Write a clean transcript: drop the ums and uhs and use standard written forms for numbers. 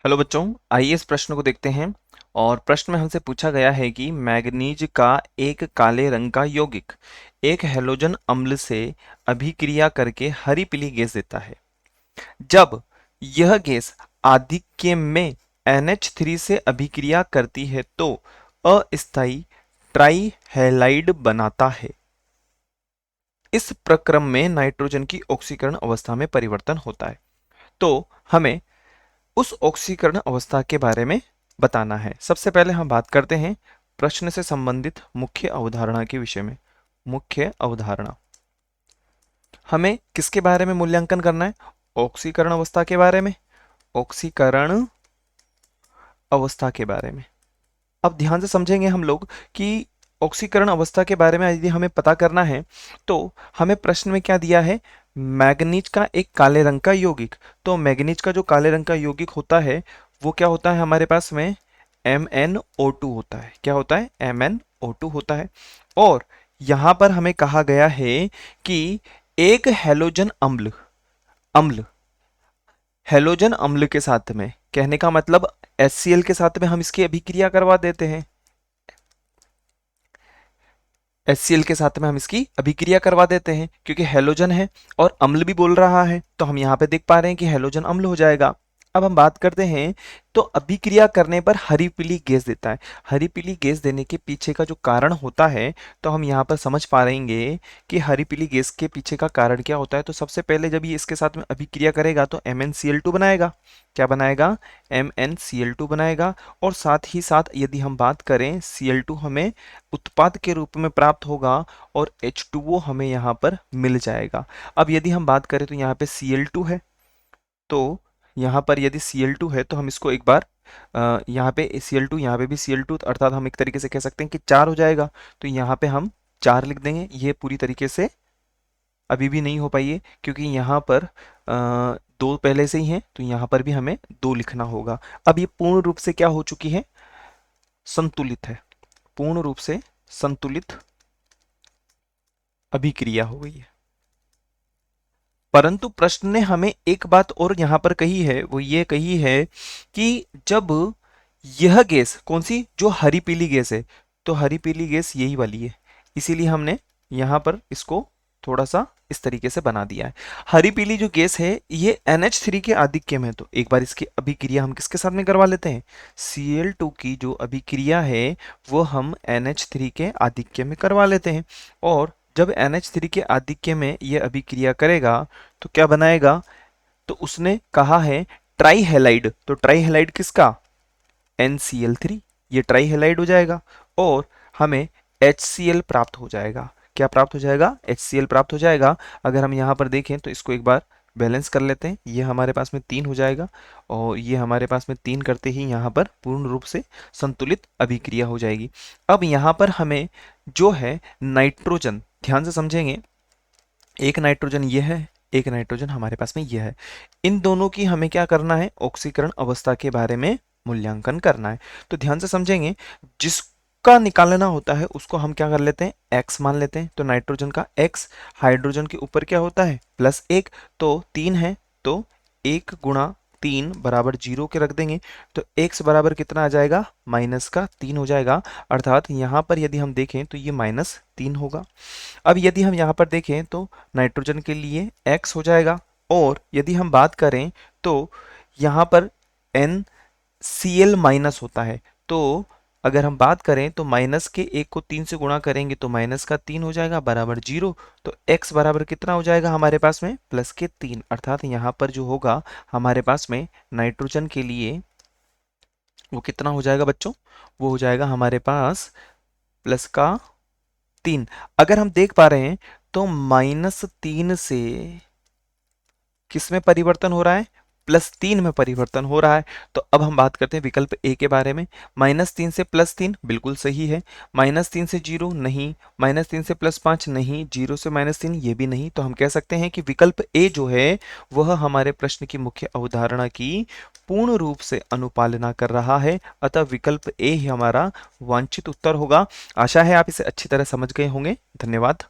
Hello बच्चों, आइए इस प्रश्न को देखते हैं। और प्रश्न में हमसे पूछा गया है कि मैग्नीज का एक काले रंग का यौगिक एक हैलोजन अम्ल से अभिक्रिया करके हरी पीली गैस देता है। जब यह गैस आधिक्य में NH3 से अभिक्रिया करती है तो अस्थायी ट्राई हैलाइड बनाता है। इस प्रक्रम में नाइट्रोजन की ऑक्सीकरण अवस्था में परिवर्तन होता है। तो हमें उस ऑक्सीकरण अवस्था के बारे में बताना है। सबसे पहले हम बात करते हैं प्रश्न से संबंधित मुख्य अवधारणा के विषय में। मुख्य अवधारणा, हमें किसके बारे में मूल्यांकन करना है? ऑक्सीकरण अवस्था के बारे में। ऑक्सीकरण अवस्था के बारे में अब ध्यान से समझेंगे हम लोग कि ऑक्सीकरण अवस्था के बारे में यदि हमें पता करना है तो हमें प्रश्न में क्या दिया है? मैग्नीज का एक काले रंग का यौगिक। तो मैग्नीज का जो काले रंग का यौगिक होता है वो क्या होता है हमारे पास में? MnO2 होता है। क्या होता है? MnO2 होता है। और यहां पर हमें कहा गया है कि एक हैलोजन अम्ल अम्ल हैलोजन अम्ल के साथ में, कहने का मतलब HCl के साथ में हम इसकी अभिक्रिया करवा देते हैं। HCl के साथ में हम इसकी अभिक्रिया करवा देते हैं क्योंकि हैलोजन है और अम्ल भी बोल रहा है, तो हम यहाँ पे देख पा रहे हैं कि हैलोजन अम्ल हो जाएगा। अब हम बात करते हैं तो अभिक्रिया करने पर हरी पीली गैस देता है। हरी पीली गैस देने के पीछे का जो कारण होता है तो हम यहाँ पर समझ पा रहेंगे कि हरी पीली गैस के पीछे का कारण क्या होता है। तो सबसे पहले जब ये इसके साथ में अभिक्रिया करेगा तो MnCl2 बनाएगा। क्या बनाएगा? MnCl2 बनाएगा। और साथ ही साथ यदि हम बात करें Cl2 हमें उत्पाद के रूप में प्राप्त होगा और H2O हमें यहाँ पर मिल जाएगा। अब यदि हम बात करें तो यहाँ पे Cl2 है, तो यहाँ पर यदि Cl2 है तो हम इसको एक बार यहाँ पे Cl2, यहाँ पे भी Cl2, अर्थात हम एक तरीके से कह सकते हैं कि 4 हो जाएगा। तो यहाँ पे हम 4 लिख देंगे। ये पूरी तरीके से अभी भी नहीं हो पाई है क्योंकि यहाँ पर 2 पहले से ही हैं, तो यहाँ पर भी हमें 2 लिखना होगा। अब ये पूर्ण रूप से क्या हो चुकी है? संतुलित है। पूर्ण रूप से संतुलित अभिक्रिया हो गई है। परंतु प्रश्न ने हमें एक बात और यहां पर कही है, वो ये कही है कि जब यह गैस कौन सी? जो हरी पीली गैस है, तो हरी पीली गैस यही वाली है, इसीलिए हमने यहां पर इसको थोड़ा सा इस तरीके से बना दिया है। हरी पीली जो गैस है ये NH3 के आधिक्य में है, तो एक बार इसकी अभिक्रिया हम किसके साथ में करवा लेते हैं? Cl2 की जो अभिक्रिया है वो हम NH3 के आधिक्य में करवा लेते हैं। और जब NH3 के आधिक्य में यह अभिक्रिया करेगा तो क्या बनाएगा? तो उसने कहा है ट्राई हैलाइड, तो ट्राई हैलाइड किसका? NCl3। ये ट्राई हैलाइड हो जाएगा और हमें HCl प्राप्त हो जाएगा। क्या प्राप्त हो जाएगा? HCl प्राप्त हो जाएगा। अगर हम यहाँ पर देखें तो इसको एक बार बैलेंस कर लेते हैं। ये हमारे पास में 3 हो जाएगा और ये हमारे पास में 3 करते ही यहाँ पर पूर्ण रूप से संतुलित अभिक्रिया हो जाएगी। अब यहाँ पर हमें जो है नाइट्रोजन, ध्यान से समझेंगे, एक नाइट्रोजन ये है, एक नाइट्रोजन हमारे पास में ये है। इन दोनों की हमें क्या करना है? ऑक्सीकरण अवस्था के बारे में मूल्यांकन करना है। तो ध्यान से समझेंगे, जिसका निकालना होता है उसको हम क्या कर लेते हैं? x मान लेते हैं। तो नाइट्रोजन का x, हाइड्रोजन के ऊपर क्या होता है? +1, तो 3 है, तो 1 गुणा 3 बराबर 0 के रख देंगे। तो x बराबर कितना आ जाएगा? -3 हो जाएगा। अर्थात यहाँ पर यदि हम देखें तो ये -3 होगा। अब यदि हम यहाँ पर देखें तो नाइट्रोजन के लिए x हो जाएगा। और यदि हम बात करें तो यहाँ पर NCl माइनस होता है, तो अगर हम बात करें तो माइनस के 1 को 3 से गुणा करेंगे तो -3 हो जाएगा बराबर 0। तो x बराबर कितना हो जाएगा हमारे पास में? +3। अर्थात यहाँ पर जो होगा हमारे पास में नाइट्रोजन के लिए वो कितना हो जाएगा बच्चों? वो हो जाएगा हमारे पास +3। अगर हम देख पा रहे हैं तो -3 से किस में परिवर्तन हो रहा है? +3 में परिवर्तन हो रहा है। तो अब हम बात करते हैं विकल्प ए के बारे में। -3 से +3 बिल्कुल सही है। -3 से 0 नहीं, -3 से +5 नहीं, 0 से -3 ये भी नहीं। तो हम कह सकते हैं कि विकल्प ए जो है वह हमारे प्रश्न की मुख्य अवधारणा की पूर्ण रूप से अनुपालना कर रहा है। अतः विकल्प ए ही हमारा वांछित उत्तर होगा। आशा है आप इसे अच्छी तरह समझ गए होंगे। धन्यवाद।